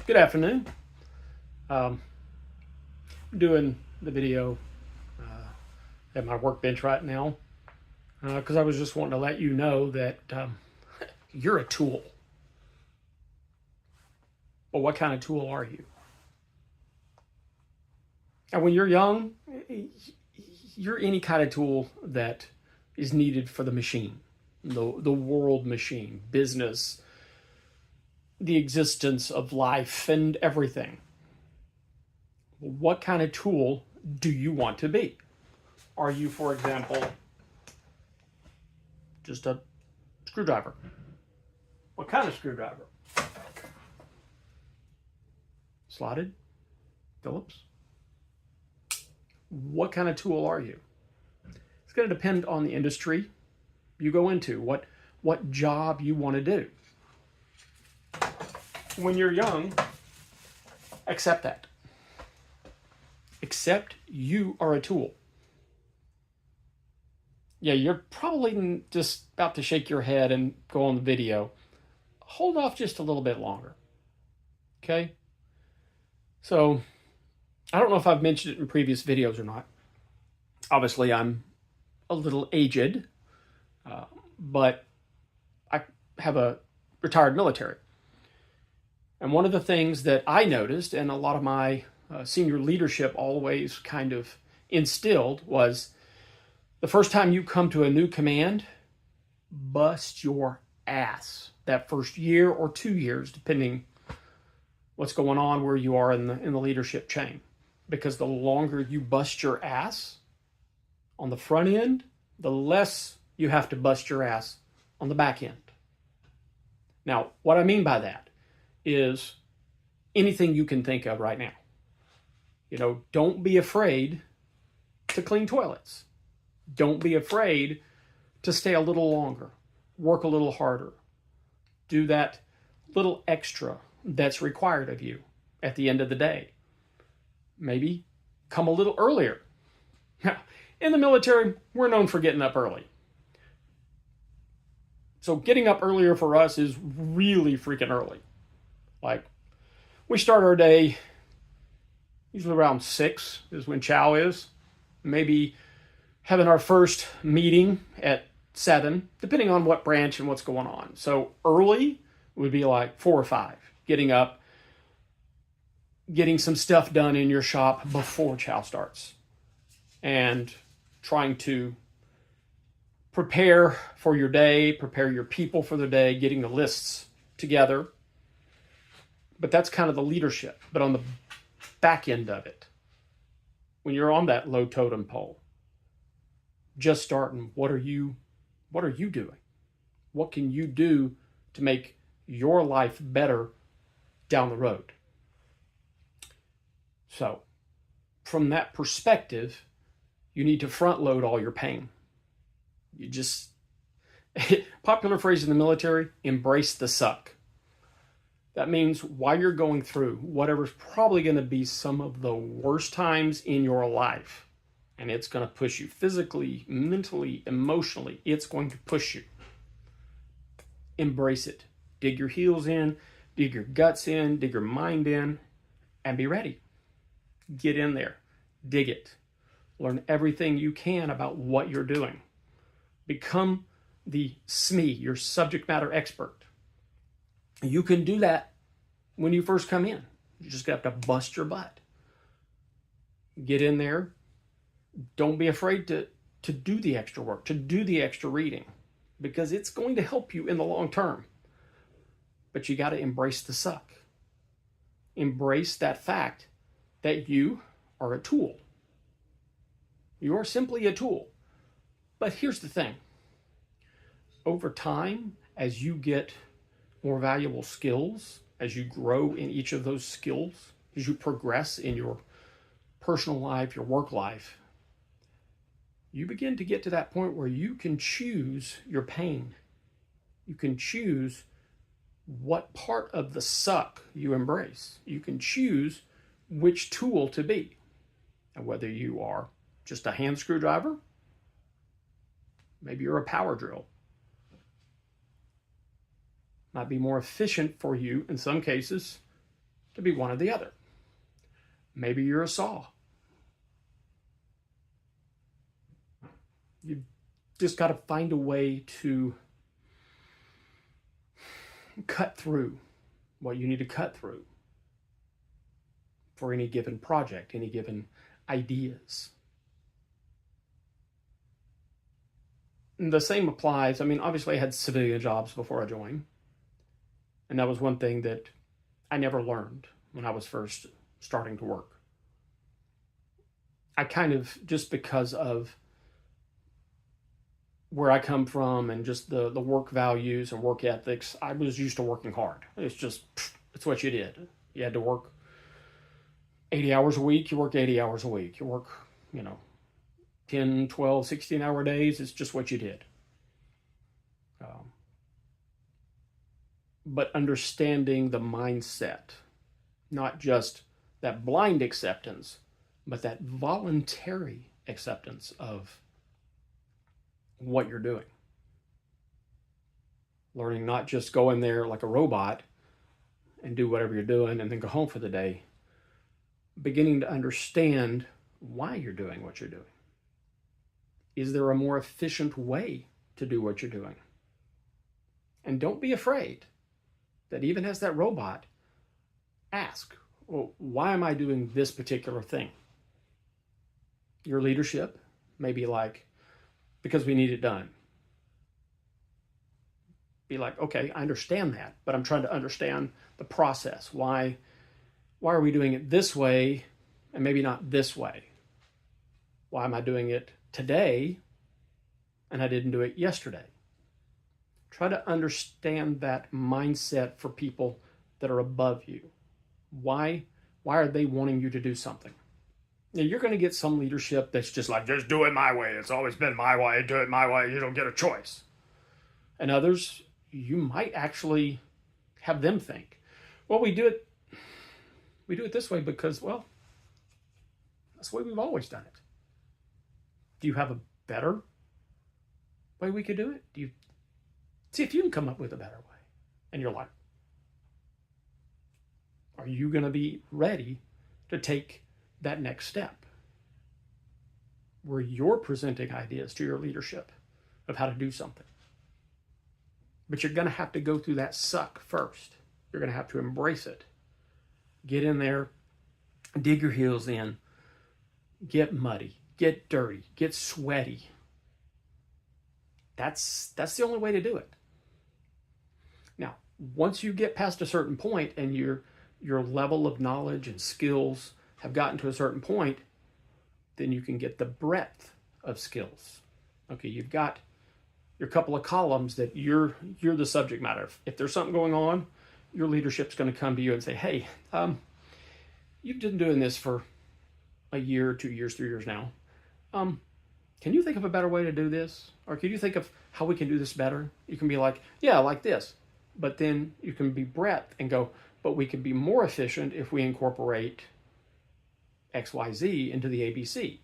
Good afternoon. I'm doing the video at my workbench right now because I was just wanting to let you know that you're a tool. But what kind of tool are you? And when you're young, you're any kind of tool that is needed for the machine, the world machine, business, the existence of life and everything. What kind of tool do you want to be? Are you, for example, just a screwdriver? What kind of screwdriver? Slotted? Phillips? What kind of tool are you? It's going to depend on the industry you go into, what job you want to do. When you're young, accept that. Accept you are a tool. Yeah, you're probably just about to shake your head and go on the video. Hold off just a little bit longer. Okay? So, I don't know if I've mentioned it in previous videos or not. Obviously, I'm a little aged, but I have a retired military. And one of the things that I noticed, and a lot of my senior leadership always kind of instilled, was the first time you come to a new command, bust your ass that first year or 2 years, depending what's going on, where you are in the leadership chain. Because the longer you bust your ass on the front end, the less you have to bust your ass on the back end. Now, what I mean by that is anything you can think of right now. Don't be afraid to clean toilets. Don't be afraid to stay a little longer, work a little harder, do that little extra that's required of you at the end of the day. Maybe come a little earlier. Now, in the military, we're known for getting up early. So getting up earlier for us is really freaking early. Like, we start our day usually around 6 is when chow is. Maybe having our first meeting at 7, depending on what branch and what's going on. So early would be like 4 or 5. Getting up, getting some stuff done in your shop before chow starts. And trying to prepare for your day, prepare your people for the day, getting the lists together. But that's kind of the leadership. But on the back end of it, when you're on that low totem pole, just starting, what are you doing? What can you do to make your life better down the road? So, from that perspective, you need to front load all your pain. You just, popular phrase in the military, embrace the suck. That means while you're going through whatever's probably going to be some of the worst times in your life, and it's going to push you physically, mentally, emotionally, it's going to push you. Embrace it. Dig your heels in, dig your guts in, dig your mind in, and be ready. Get in there. Dig it. Learn everything you can about what you're doing. Become the SME, your subject matter expert. You can do that when you first come in. You just have to bust your butt. Get in there. Don't be afraid to do the extra work, to do the extra reading, because it's going to help you in the long term. But you got to embrace the suck. Embrace that fact that you are a tool. You are simply a tool. But here's the thing. Over time, as you get more valuable skills, as you grow in each of those skills, as you progress in your personal life, your work life, you begin to get to that point where you can choose your pain. You can choose what part of the suck you embrace. You can choose which tool to be. And whether you are just a hand screwdriver, maybe you're a power drill. Might be more efficient for you in some cases to be one or the other. Maybe you're a saw. You've just got to find a way to cut through what you need to cut through for any given project, any given ideas. And the same applies. I mean, obviously I had civilian jobs before I joined. And that was one thing that I never learned when I was first starting to work. I kind of, just because of where I come from and just the work values and work ethics, I was used to working hard. It's what you did. You had to work 80 hours a week, you work 80 hours a week. You work, 10, 12, 16-hour days. It's just what you did. But understanding the mindset, not just that blind acceptance, but that voluntary acceptance of what you're doing. Learning not just go in there like a robot and do whatever you're doing and then go home for the day. Beginning to understand why you're doing what you're doing. Is there a more efficient way to do what you're doing? And don't be afraid that even as that robot, ask, well, why am I doing this particular thing? Your leadership may be like, because we need it done. Be like, okay, I understand that, but I'm trying to understand the process. Why are we doing it this way and maybe not this way? Why am I doing it today and I didn't do it yesterday? Try to understand that mindset for people that are above you. Why are they wanting you to do something? Now, you're going to get some leadership that's just like, just do it my way. It's always been my way. Do it my way. You don't get a choice. And others, you might actually have them think, well, we do it this way because, well, that's the way we've always done it. Do you have a better way we could do it? Do you see if you can come up with a better way? And you're like, are you going to be ready to take that next step where you're presenting ideas to your leadership of how to do something? But you're going to have to go through that suck first. You're going to have to embrace it. Get in there, dig your heels in, get muddy, get dirty, get sweaty. That's the only way to do it. Now, once you get past a certain point and your level of knowledge and skills have gotten to a certain point, then you can get the breadth of skills. Okay, you've got your couple of columns that you're the subject matter. If there's something going on, your leadership's going to come to you and say, hey, you've been doing this for a year, 2 years, 3 years now. Can you think of a better way to do this? Or can you think of how we can do this better? You can be like, yeah, like this. But then you can be breadth and go, but we can be more efficient if we incorporate XYZ into the ABC.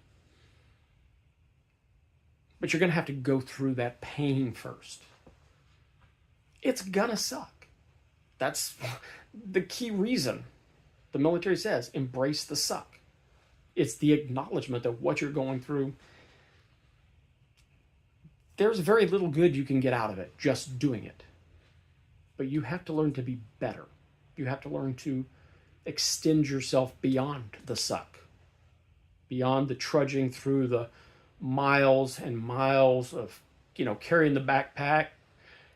But you're going to have to go through that pain first. It's going to suck. That's the key reason the military says, embrace the suck. It's the acknowledgement of what you're going through. There's very little good you can get out of it just doing it. But you have to learn to be better. You have to learn to extend yourself beyond the suck, beyond the trudging through the miles and miles of, carrying the backpack,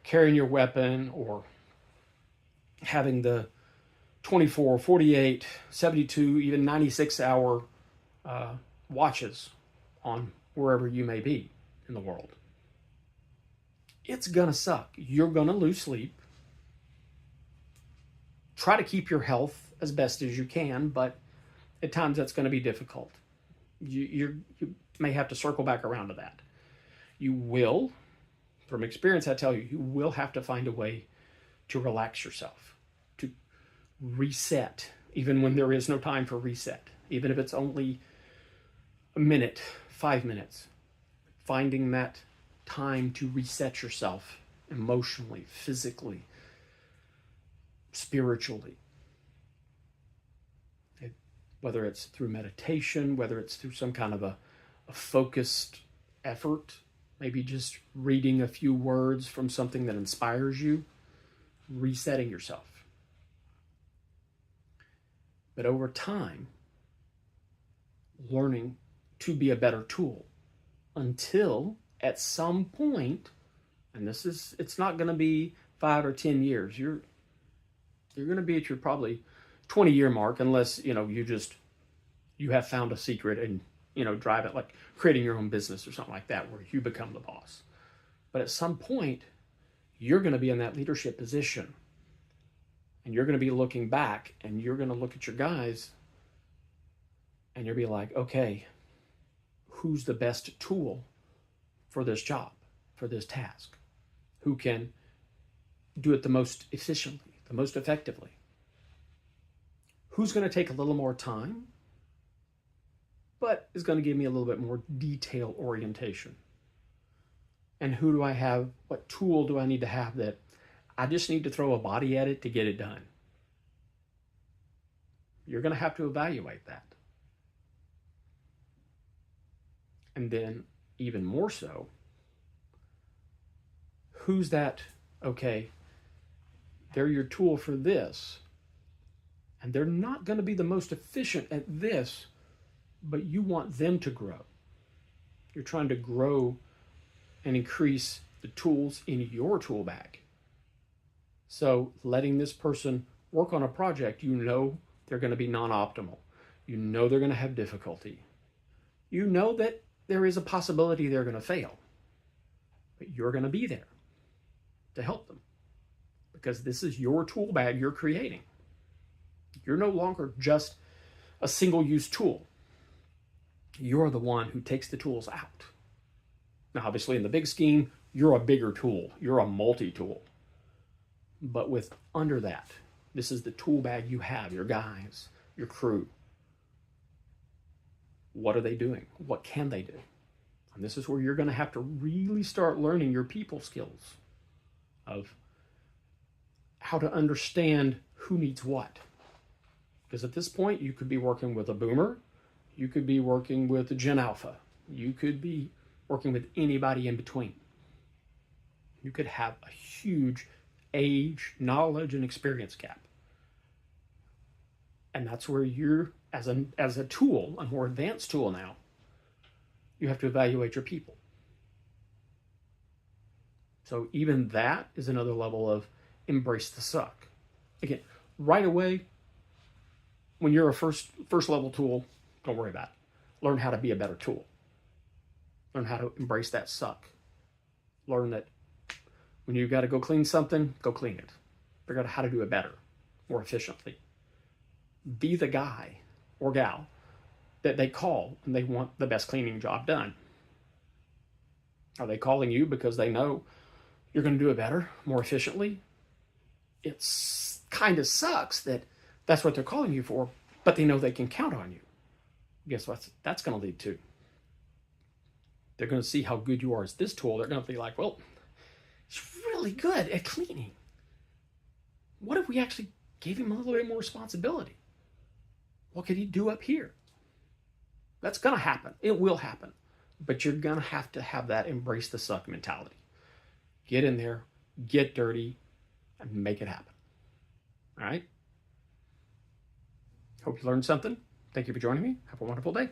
carrying your weapon, or having the 24, 48, 72, even 96-hour watches on wherever you may be in the world. It's going to suck. You're going to lose sleep. Try to keep your health as best as you can, but at times that's going to be difficult. You may have to circle back around to that. You will, from experience I tell you, you will have to find a way to relax yourself, to reset, even when there is no time for reset, even if it's only a minute, 5 minutes. Finding that time to reset yourself emotionally, physically, spiritually. whether it's through meditation, whether it's through some kind of a focused effort, maybe just reading a few words from something that inspires you, resetting yourself. But over time, learning to be a better tool until at some point, and it's not going to be 5 or 10 years. You're going to be at your probably 20-year mark, unless, you have found a secret and, drive it, like creating your own business or something like that, where you become the boss. But at some point, you're going to be in that leadership position, and you're going to be looking back, and you're going to look at your guys, and you'll be like, okay, who's the best tool for this job, for this task? Who can do it the most efficiently, the most effectively? Who's going to take a little more time, but is going to give me a little bit more detail orientation? And who do I have? What tool do I need to have that I just need to throw a body at it to get it done? You're going to have to evaluate that. And then even more so, who's that? Okay, they're your tool for this, and they're not going to be the most efficient at this, but you want them to grow. You're trying to grow and increase the tools in your tool bag. So letting this person work on a project, they're going to be non-optimal. They're going to have difficulty. That there is a possibility they're going to fail, but you're going to be there to help them, because this is your tool bag you're creating. You're no longer just a single-use tool. You're the one who takes the tools out. Now, obviously, in the big scheme, you're a bigger tool. You're a multi-tool. But under that, this is the tool bag you have, your guys, your crew. What are they doing? What can they do? And this is where you're going to have to really start learning your people skills of how to understand who needs what. Because at this point, you could be working with a boomer. You could be working with a Gen Alpha. You could be working with anybody in between. You could have a huge age, knowledge, and experience gap. And that's where you're, as a tool, a more advanced tool now, you have to evaluate your people. So even that is another level of embrace the suck. Again, right away, when you're a first level tool, don't worry about it. Learn how to be a better tool. Learn how to embrace that suck. Learn that when you've got to go clean something, go clean it. Figure out how to do it better, more efficiently. Be the guy or gal that they call when they want the best cleaning job done. Are they calling you because they know you're going to do it better, more efficiently? It kind of sucks that that's what they're calling you for, but they know they can count on you. Guess what that's going to lead to? They're going to see how good you are as this tool. They're going to be like, well, he's really good at cleaning. What if we actually gave him a little bit more responsibility? What could he do up here? That's going to happen. It will happen. But you're going to have that embrace the suck mentality. Get in there, get dirty, and make it happen. All right? Hope you learned something. Thank you for joining me. Have a wonderful day.